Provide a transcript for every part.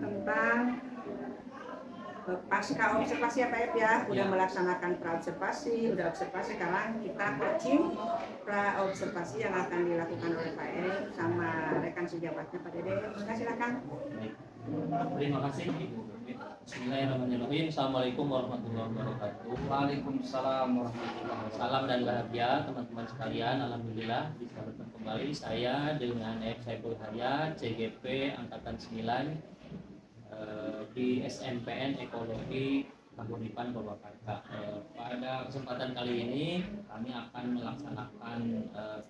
tentang pasca observasi ya Pak Ep ya, udah melaksanakan pra-observasi, udah observasi, sekarang kita coaching pra-observasi yang akan dilakukan oleh Pak Ep sama rekan sejabatnya Pak Dede. Silakan. Terima kasih Ibu. Bismillahirrahmanirrahim. Assalamualaikum warahmatullahi wabarakatuh. Waalaikumsalam warahmatullahi wabarakatuh. Salam dan bahagia teman-teman sekalian. Alhamdulillah bisa bertemu kembali saya dengan F. Saiful Hidayat, CGP Angkatan 9 di SNPN Ekologi Kahuripan Purwakarta. Pada kesempatan kali ini kami akan melaksanakan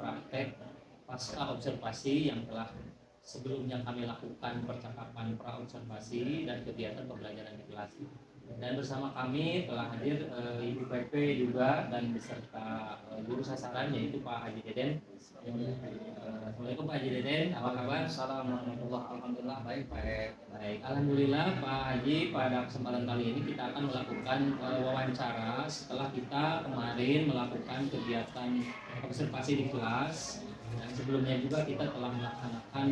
praktek pasca observasi yang telah sebelumnya kami lakukan percakapan pra-observasi dan kegiatan pembelajaran di kelas. Dan bersama kami telah hadir Ibu PP juga dan beserta guru sasaran yaitu Pak Haji Deden. Assalamualaikum Pak Haji Deden, apa kabar? Assalamualaikum alhamdulillah baik Pak. Baik, alhamdulillah Pak Haji, pada kesempatan kali ini kita akan melakukan wawancara setelah kita kemarin melakukan kegiatan observasi di kelas. Dan sebelumnya juga kita telah melaksanakan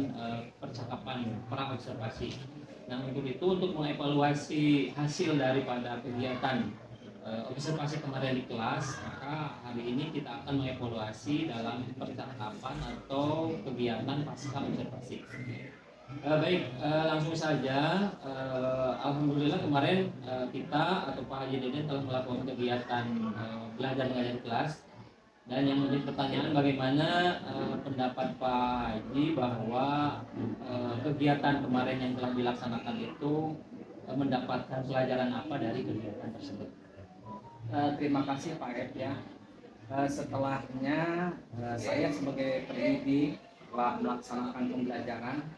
percakapan pra-observasi. Nah untuk itu, untuk mengevaluasi hasil daripada kegiatan observasi kemarin di kelas, maka hari ini kita akan mengevaluasi dalam percakapan atau kegiatan pasca observasi. Baik, langsung saja. Alhamdulillah kemarin kita atau Pak Haji Deden telah melakukan kegiatan belajar mengajar di kelas. Dan yang menjadi pertanyaan, bagaimana pendapat Pak Haji bahwa kegiatan kemarin yang telah dilaksanakan itu mendapatkan pelajaran apa dari kegiatan tersebut? Terima kasih Pak Ep ya. Setelahnya saya sebagai pendidik telah melaksanakan pembelajaran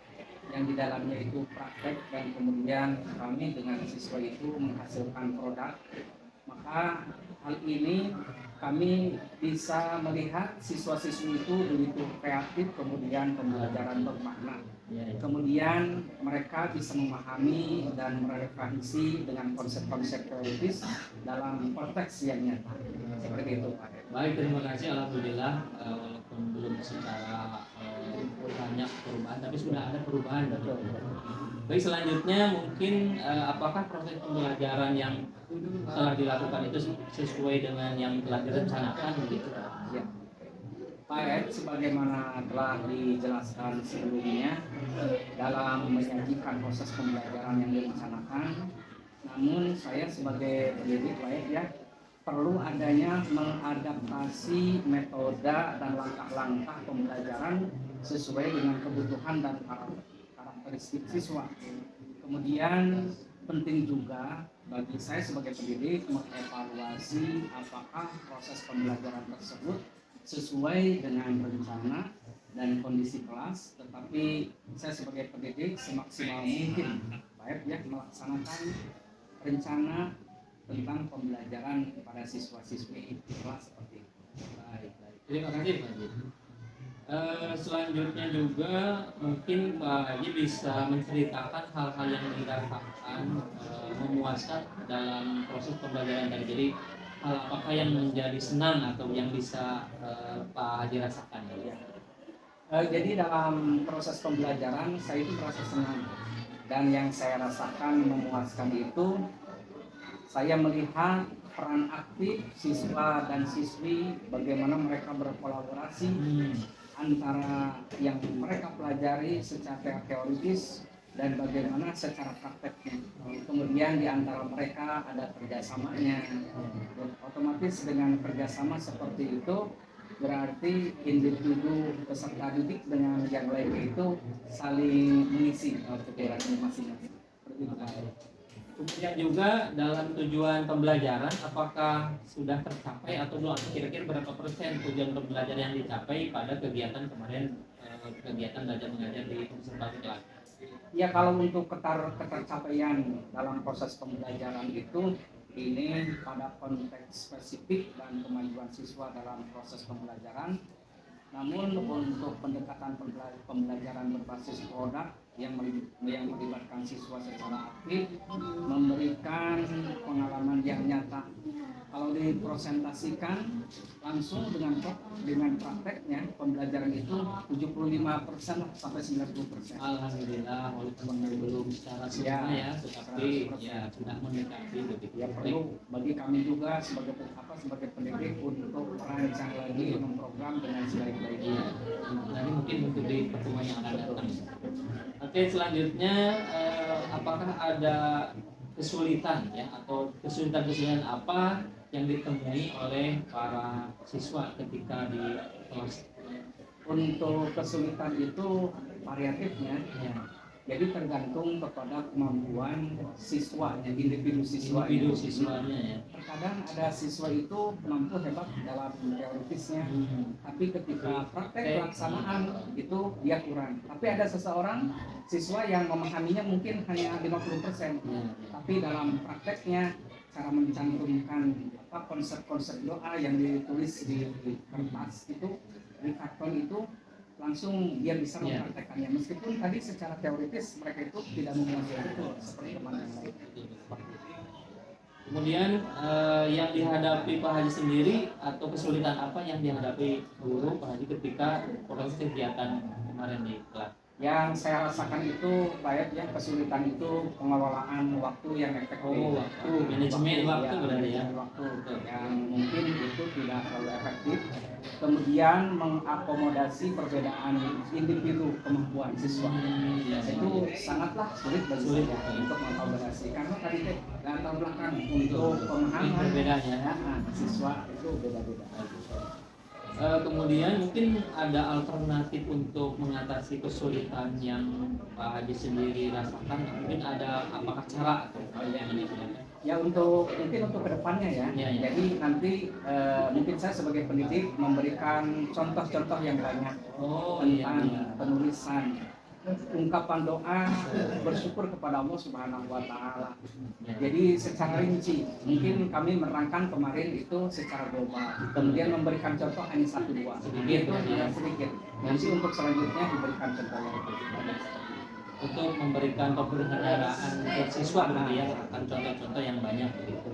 yang di dalamnya itu praktek dan kemudian kami dengan siswa itu menghasilkan produk. Maka hal ini kami bisa melihat siswa-siswi itu begitu kreatif, kemudian pembelajaran bermakna. Kemudian mereka bisa memahami dan merefleksi dengan konsep-konsep teoritis dalam konteks yang nyata. Seperti itu Pak. Baik, terima kasih. Alhamdulillah walaupun belum secara banyak perubahan, tapi sudah ada perubahan. Baik, selanjutnya mungkin apakah proses pembelajaran yang telah dilakukan itu sesuai dengan yang telah direncanakan begitu? Ya. Pak Ed, sebagaimana telah dijelaskan sebelumnya dalam menyajikan proses pembelajaran yang direncanakan, namun saya sebagai pendidik Pak Ed ya perlu adanya mengadaptasi metode dan langkah-langkah pembelajaran sesuai dengan kebutuhan dan karakteristik siswa. Kemudian penting juga bagi saya sebagai pendidik mengevaluasi apakah proses pembelajaran tersebut sesuai dengan rencana dan kondisi kelas, tetapi saya sebagai pendidik semaksimal mungkin baik ya melaksanakan rencana tentang pembelajaran kepada siswa-siswi di kelas seperti itu. Baik. Terima kasih Pak Haji. Selanjutnya juga mungkin Pak Haji bisa menceritakan hal-hal yang dirasakan memuaskan dalam proses pembelajaran tadi. Jadi hal apakah yang menjadi senang atau yang bisa Pak Haji rasakan? Jadi dalam proses pembelajaran saya itu merasa senang, dan yang saya rasakan memuaskan itu saya melihat peran aktif siswa dan siswi, bagaimana mereka berkolaborasi antara yang mereka pelajari secara teoritis dan bagaimana secara prakteknya. Kemudian di antara mereka ada kerjasamanya. Otomatis dengan kerjasama seperti itu berarti individu peserta didik dengan yang lain itu saling mengisi kegiatan masing-masing. Kemudian juga dalam tujuan pembelajaran, apakah sudah tercapai atau belum? Kira-kira berapa persen tujuan pembelajaran yang dicapai pada kegiatan kemarin, kegiatan belajar mengajar di observasi kelas? Ya, kalau untuk ketercapaian dalam proses pembelajaran itu ini pada konteks spesifik dan kemajuan siswa dalam proses pembelajaran. Namun untuk pendekatan pembelajaran berbasis produk yang melibatkan siswa secara aktif, memberikan pengalaman yang nyata. Kalau dipresentasikan langsung dengan prakteknya, pembelajaran itu 75% sampai 90%. Alhamdulillah, walaupun belum secara sempurna ya, tetapi ya sudah mendekati begitu. Ya perlu bagi kami juga sebagai pendidik untuk merancang lagi memprogram dengan sebaik-baiknya. Nanti mungkin untuk di pertemuan yang akan datang. Oke, selanjutnya apakah ada kesulitan ya atau kesulitan apa yang ditemui oleh para siswa ketika di kelas? Untuk kesulitan itu variatifnya, Ya, jadi tergantung kepada kemampuan siswanya, individu siswanya. individu siswanya ya. Terkadang ada siswa itu mampu hebat dalam teoritisnya, tapi ketika praktek pelaksanaan itu dia kurang. Tapi ada seseorang siswa yang memahaminya mungkin hanya 50%, tapi dalam prakteknya cara mencantumkan konsep-konsep doa yang ditulis di kertas itu, di karton itu, langsung dia bisa mempraktekannya. Meskipun tadi secara teoritis mereka itu tidak menguasai betul seperti teman yang lain. Kemudian yang dihadapi Pak Haji sendiri atau kesulitan apa yang dihadapi guru Pak Haji ketika proses kegiatan kemarin di kelas? Yang saya rasakan itu ya kesulitan itu pengelolaan waktu yang efektif. Waktu, manajemen waktu berarti ya. Waktu yang mungkin itu tidak terlalu efektif. Kemudian mengakomodasi perbedaan individu kemampuan siswa. Itu sangatlah sulit bagi saya untuk mengakomodasi karena tadi latar belakang untuk pemahaman Perbedaannya. siswa itu beda-beda. Kemudian mungkin ada alternatif untuk mengatasi kesulitan yang Pak Haji sendiri rasakan. Mungkin ada apakah cara atau yang ini? Ya mungkin untuk kedepannya ya. Jadi nanti mungkin saya sebagai pendidik memberikan contoh-contoh yang banyak tentang penulisan, ungkapan doa, bersyukur kepada Allah Subhanahu Wa Taala. Jadi secara rinci, mungkin kami menerangkan kemarin itu secara global. Kemudian memberikan contoh hanya 1-2, itu sedikit. Nanti untuk selanjutnya diberikan contoh yang lebih. Untuk memberikan pemberdayaan ke siswa berarti ya, akan contoh-contoh yang banyak begitu.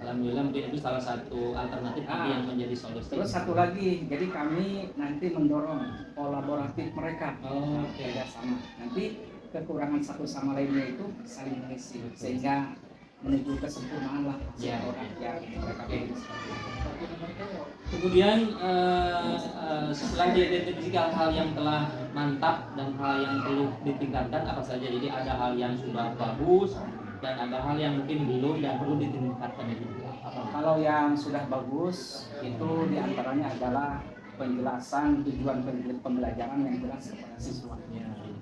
Alhamdulillah mungkin itu salah satu alternatif yang menjadi solusi. Terus satu lagi, jadi kami nanti mendorong kolaboratif mereka kerjasama. Nanti kekurangan satu sama lainnya itu saling mengisi sehingga menuju kesempurnaan lah orang yang mereka pilih. Kemudian setelah diidentifikasi hal yang telah mantap dan hal yang perlu ditingkatkan apa saja. Jadi ada hal yang sudah bagus dan ada hal yang mungkin belum dan perlu ditingkatkan itu. Kalau yang sudah bagus itu diantaranya adalah penjelasan tujuan pembelajaran yang jelas kepada siswa.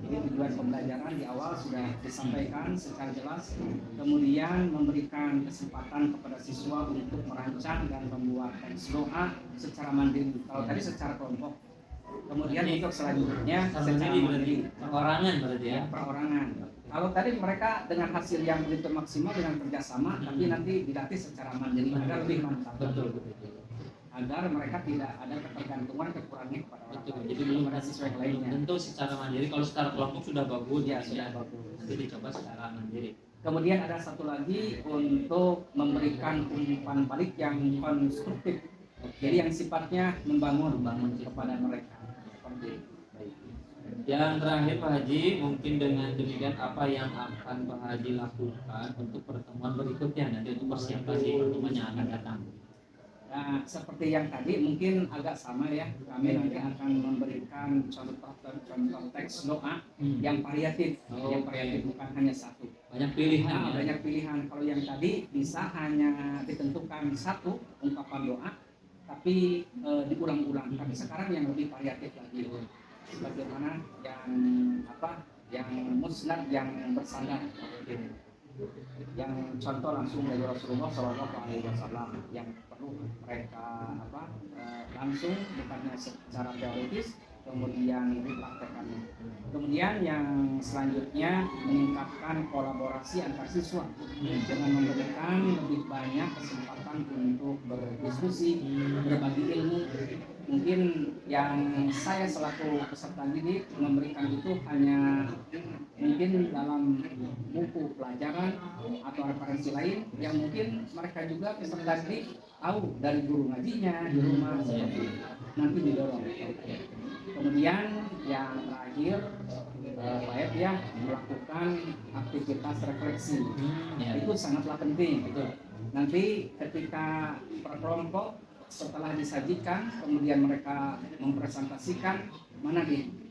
Jadi tujuan pembelajaran di awal sudah disampaikan secara jelas, kemudian memberikan kesempatan kepada siswa untuk merancang dan membuat teks doa secara mandiri. Kalau tadi secara kelompok. Kemudian untuk selanjutnya secara mandiri. Perorangan berarti ya. Perorangan. Kalau tadi mereka dengan hasil yang begitu maksimal dengan kerjasama, tapi nanti dilatih secara mandiri agar lebih mantap. Betul. Agar mereka tidak ada ketergantungan kekurangan kepada orang lain. Jadi belum pada siswa yang lainnya. Tentu secara mandiri, kalau secara kelompok sudah bagus Ya, sudah bagus. Nanti dicoba secara mandiri. Kemudian ada satu lagi untuk memberikan umpan balik yang konstruktif. Jadi yang sifatnya membangun kepada mereka. Yang terakhir Pak Haji, mungkin dengan demikian apa yang akan Pak Haji lakukan untuk pertemuan berikutnya nanti untuk persiapan di pertemuan yang akan datang? Nah, seperti yang tadi mungkin agak sama ya. Kami nanti akan memberikan contoh teks doa yang variatif, bukan hanya satu. Banyak pilihan. Banyak pilihan. Kalau yang tadi bisa hanya ditentukan satu ungkapan doa, tapi diulang-ulang. Tapi sekarang yang lebih variatif lagi. Bagaimana yang musnad yang bersandar. Yang contoh langsung dari Rasulullah SAW yang perlu mereka langsung bukannya secara teoritis kemudian dipraktekkan. Kemudian yang selanjutnya meningkatkan kolaborasi antar siswa dengan memberikan lebih banyak kesempatan untuk berdiskusi, berbagi ilmu, mungkin yang saya selaku peserta didik memberikan itu hanya mungkin dalam buku pelajaran atau referensi lain yang mungkin mereka juga peserta didik tahu dari guru ngajinya di rumah seperti itu. Nanti didorong. Kemudian yang terakhir Pak Ed ya melakukan aktivitas refleksi. Itu sangatlah penting. Nanti ketika per kelompok setelah disajikan, kemudian mereka mempresentasikan mana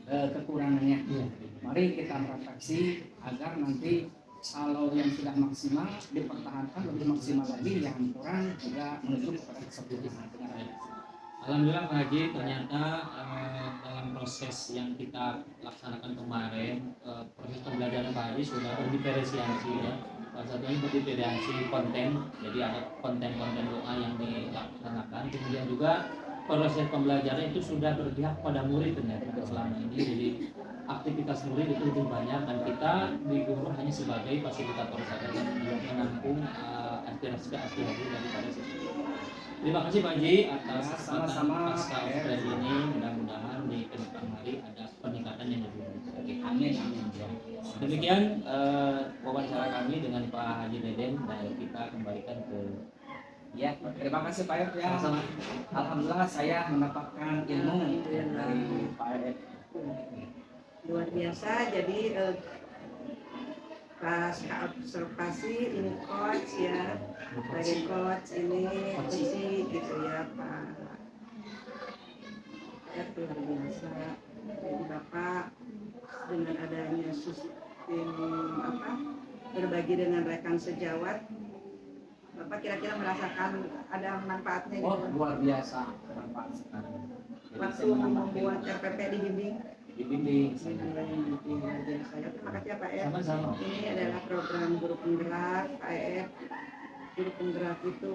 kekurangannya. Mari kita refleksi agar nanti kalau yang sudah maksimal dipertahankan lebih maksimal lagi, yang kurang juga menuju kepada kesempurnaan. Alhamdulillah Pak Haji, ternyata dalam proses yang kita laksanakan kemarin, proses pembelajaran Pak Haji sudah berdiferensiasi ya. Salah satunya berdiferensiasi konten, jadi ada konten-konten doa yang dilaksanakan. Kemudian juga proses pembelajaran itu sudah berpihak pada murid ternyata selama ini. Jadi aktivitas murid itu lebih banyak dan kita di guru hanya sebagai fasilitator saja yang menampung aspirasi daripada siswa. Terima kasih Pak Haji atas kesempatan pasca ospres ini. Mudah-mudahan di kedepan hari ada peningkatan yang lebih baik. Amin. Demikian wawancara kami dengan Pak Haji Deden dan kita kembalikan ke. Ya, terima kasih Pak Ed ya. Alhamdulillah saya mendapatkan ilmu dari Pak Ed. Luar biasa. Jadi pas observasi ini coach ya, sebagai coach ini coaching gitu ya Pak. Ya, luar biasa. Jadi Bapak dengan adanya sistem berbagi dengan rekan sejawat, Bapak kira-kira merasakan ada manfaatnya gitu? Oh, luar biasa manfaat sekali. Waktu membuat RPP di bimbing. Dibimbing. Terima kasih ya Pak Ed. Sama-sama. Ini adalah program guru penggerak Pak Ed. Guru penggerak itu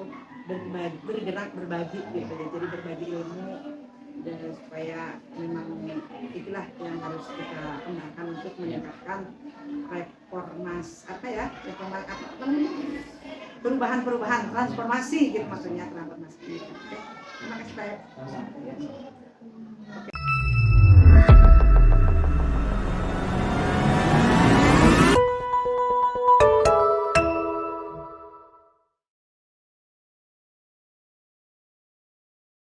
bergerak berbagi gitu ya. Jadi berbagi ilmu dan supaya memang itulah yang harus kita kembangkan untuk meningkatkan perubahan transformasi gitu maksudnya transformasi. Oke. Terima kasih Pak Ed. Sama-sama.